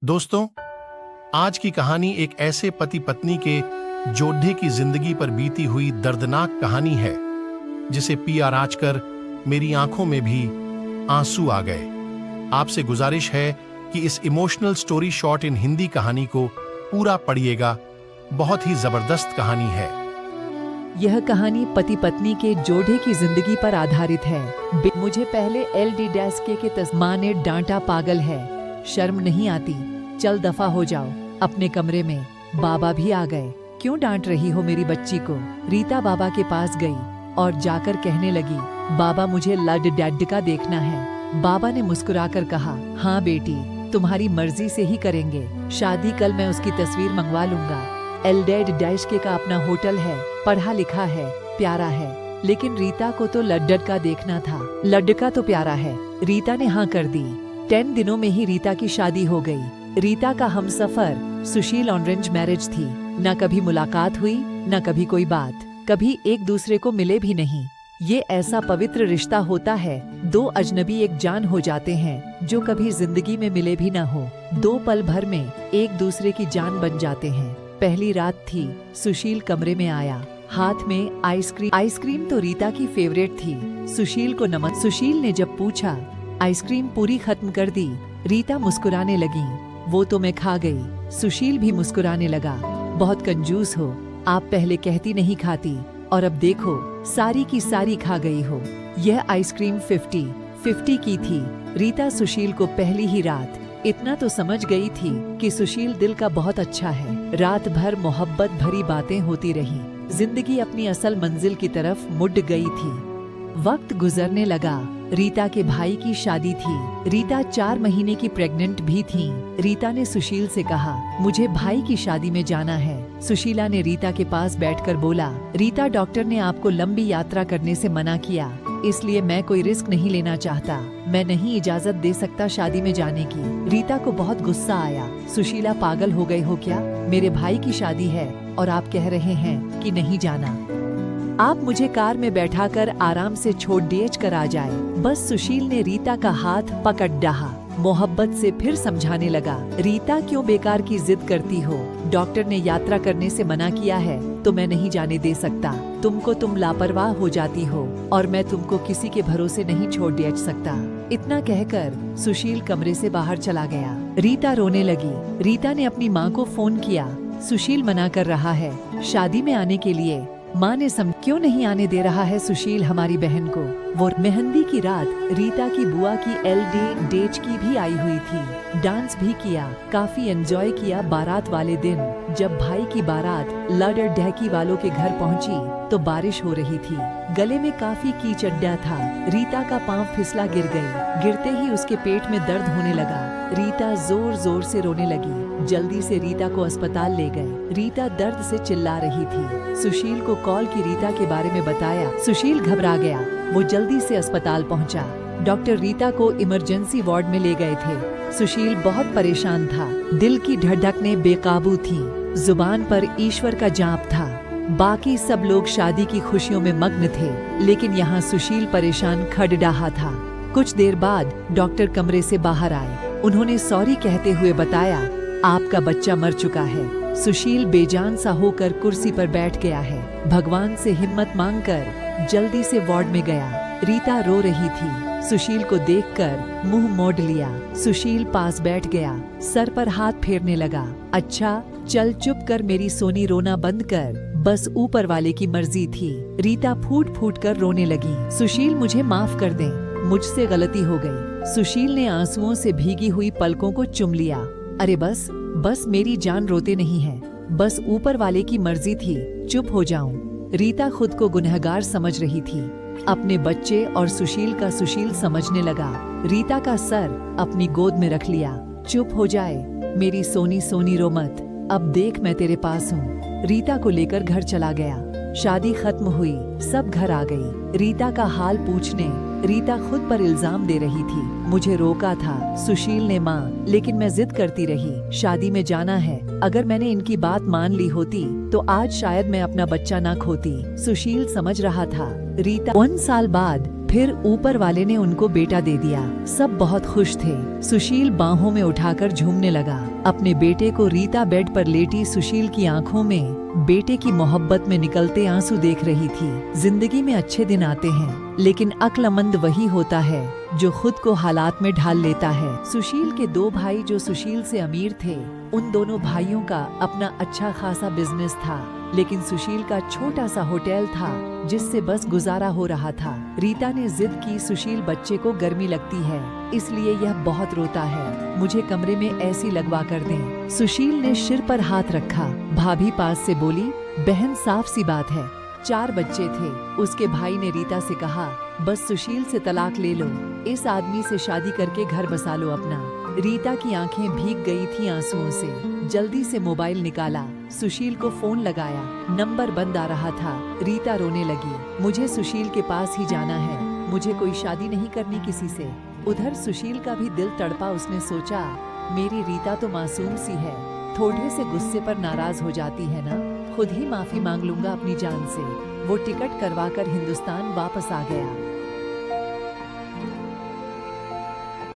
दोस्तों, आज की कहानी एक ऐसे पति पत्नी के जोधे की जिंदगी पर बीती हुई दर्दनाक कहानी है जिसे पी कर मेरी आंखों में भी आंसू आ गए। आपसे गुजारिश है कि इस इमोशनल स्टोरी शॉर्ट इन हिंदी कहानी को पूरा पढ़िएगा। बहुत ही जबरदस्त कहानी है। यह कहानी पति पत्नी के जोड़े की जिंदगी पर आधारित है। मुझे पहले LD के तस्मा ने डांटा, पागल है, शर्म नहीं आती, चल दफा हो जाओ अपने कमरे में। बाबा भी आ गए, क्यों डांट रही हो मेरी बच्ची को। रीता बाबा के पास गई और जाकर कहने लगी, बाबा मुझे लड डैड का देखना है। बाबा ने मुस्कुराकर कहा, हाँ बेटी, तुम्हारी मर्जी से ही करेंगे। शादी कल मैं उसकी तस्वीर मंगवा लूंगा। LD का अपना होटल है, पढ़ा लिखा है, प्यारा है, लेकिन रीता को तो लड्डड का देखना था। लड्डका तो प्यारा है। रीता ने हाँ कर दी। 10 दिनों में ही रीता की शादी हो गई। रीता का हमसफर सुशील ऑरेंज मैरिज थी। न कभी मुलाकात हुई, न कभी कोई बात, कभी एक दूसरे को मिले भी नहीं। ये ऐसा पवित्र रिश्ता होता है, दो अजनबी एक जान हो जाते हैं जो कभी जिंदगी में मिले भी न हो। 2 पल भर में एक दूसरे की जान बन जाते हैं। पहली रात थी। सुशील कमरे में आया, हाथ में आइसक्रीम। आइसक्रीम तो रीता की फेवरेट थी। सुशील को नमक। सुशील ने जब पूछा, आइसक्रीम पूरी खत्म कर दी। रीता मुस्कुराने लगी, वो तो मैं खा गई। सुशील भी मुस्कुराने लगा, बहुत कंजूस हो, आप पहले कहती नहीं खाती और अब देखो सारी की सारी खा गई हो। यह आइसक्रीम 50 की थी। रीता सुशील को पहली ही रात इतना तो समझ गई थी कि सुशील दिल का बहुत अच्छा है। रात भर मोहब्बत भरी बातें होती रही। जिंदगी अपनी असल मंजिल की तरफ मुड़ गई थी। वक्त गुजरने लगा। रीता के भाई की शादी थी। रीता 4 महीने की प्रेग्नेंट भी थी। रीता ने सुशील से कहा, मुझे भाई की शादी में जाना है। सुशीला ने रीता के पास बैठकर बोला, रीता, डॉक्टर ने आपको लंबी यात्रा करने से मना किया, इसलिए मैं कोई रिस्क नहीं लेना चाहता। मैं नहीं इजाजत दे सकता शादी में जाने की। रीता को बहुत गुस्सा आया। सुशीला, पागल हो गए हो क्या? मेरे भाई की शादी है और आप कह रहे हैं कि नहीं जाना। आप मुझे कार में बैठाकर आराम से छोड़ डेच कर आ जाए। बस सुशील ने रीता का हाथ पकड़ डाहा। मोहब्बत से फिर समझाने लगा, रीता क्यों बेकार की जिद करती हो? डॉक्टर ने यात्रा करने से मना किया है तो मैं नहीं जाने दे सकता। तुम लापरवाह हो जाती हो और मैं तुमको किसी के भरोसे नहीं छोड़ डेच सकता। इतना कहकर सुशील कमरे से बाहर चला गया। रीता रोने लगी। रीता ने अपनी माँ को फोन किया, सुशील मना कर रहा है शादी में आने के लिए। माँ ने क्यों नहीं आने दे रहा है सुशील हमारी बहन को? वो मेहंदी की रात रीता की बुआ की LD की भी आई हुई थी। डांस भी किया, काफी एंजॉय किया। बारात वाले दिन जब भाई की बारात लडर डहकी वालों के घर पहुंची तो बारिश हो रही थी। गले में काफी कीचड्डा था। रीता का पांव फिसला, गिर गई। गिरते ही उसके पेट में दर्द होने लगा। रीता जोर जोर से रोने लगी। जल्दी से रीता को अस्पताल ले गए। रीता दर्द से चिल्ला रही थी। सुशील को कॉल की रीता के बारे में बताया। सुशील घबरा गया। वो जल्दी से अस्पताल पहुंचा। डॉक्टर रीता को इमरजेंसी वार्ड में ले गए थे। सुशील बहुत परेशान था। दिल की धड़कनें बेकाबू थी। जुबान पर ईश्वर का जाप था। बाकी सब लोग शादी की खुशियों में मग्न थे, लेकिन यहाँ सुशील परेशान खड़डाहा था। कुछ देर बाद डॉक्टर कमरे से बाहर आए। उन्होंने सॉरी कहते हुए बताया, आपका बच्चा मर चुका है। सुशील बेजान सा होकर कुर्सी पर बैठ गया है। भगवान से हिम्मत मांगकर जल्दी से वार्ड में गया। रीता रो रही थी। सुशील को देखकर मुंह मोड़ लिया। सुशील पास बैठ गया, सर पर हाथ फेरने लगा। अच्छा चल चुप कर मेरी सोनी, रोना बंद कर, बस ऊपर वाले की मर्जी थी। रीता फूट फूट कर रोने लगी। सुशील, मुझे माफ कर दे, मुझसे गलती हो गई। सुशील ने आंसुओं से भीगी हुई पलकों को चुम लिया। अरे बस मेरी जान, रोते नहीं है, बस ऊपर वाले की मर्जी थी, चुप हो जाऊं। रीता खुद को गुनहगार समझ रही थी। अपने बच्चे और सुशील का सुशील समझने लगा। रीता का सर अपनी गोद में रख लिया। चुप हो जाए मेरी सोनी, सोनी रो मत, अब देख मैं तेरे पास हूँ। रीता को लेकर घर चला गया। शादी खत्म हुई, सब घर आ गई। रीता का हाल पूछने रीता खुद पर इल्जाम दे रही थी। मुझे रोका था सुशील ने माँ, लेकिन मैं जिद करती रही। शादी में जाना है, अगर मैंने इनकी बात मान ली होती तो आज शायद मैं अपना बच्चा ना खोती। सुशील समझ रहा था। रीता 1 साल बाद फिर ऊपर वाले ने उनको बेटा दे दिया। सब बहुत खुश थे। सुशील बाहों में उठाकर झूमने लगा। अपने बेटे को रीता बेड पर लेटी सुशील की आंखों में बेटे की मोहब्बत में निकलते आंसू देख रही थी। जिंदगी में अच्छे दिन आते हैं, लेकिन अक्लमंद वही होता है जो खुद को हालात में ढाल लेता है। सुशील के 2 भाई जो सुशील से अमीर थे, उन दोनों भाइयों का अपना अच्छा खासा बिजनेस था, लेकिन सुशील का छोटा सा होटल था जिससे बस गुजारा हो रहा था। रीता ने जिद की, सुशील बच्चे को गर्मी लगती है, इसलिए यह बहुत रोता है, मुझे कमरे में एसी लगवा कर दें। सुशील ने सिर पर हाथ रखा। भाभी पास से बोली, बहन साफ सी बात है, 4 बच्चे थे। उसके भाई ने रीता से कहा, बस सुशील से तलाक ले लो, इस आदमी से शादी करके घर बसा लो अपना। रीता की आंखें भीग गई थी आंसुओं से। जल्दी से मोबाइल निकाला, सुशील को फोन लगाया, नंबर बंद आ रहा था। रीता रोने लगी, मुझे सुशील के पास ही जाना है, मुझे कोई शादी नहीं करनी किसी से। उधर सुशील का भी दिल तड़पा। उसने सोचा, मेरी रीता तो मासूम सी है, थोड़े से गुस्से पर नाराज हो जाती है ना, खुद ही माफी मांग लूंगा अपनी जान से। वो टिकट करवाकर हिंदुस्तान वापस आ गया।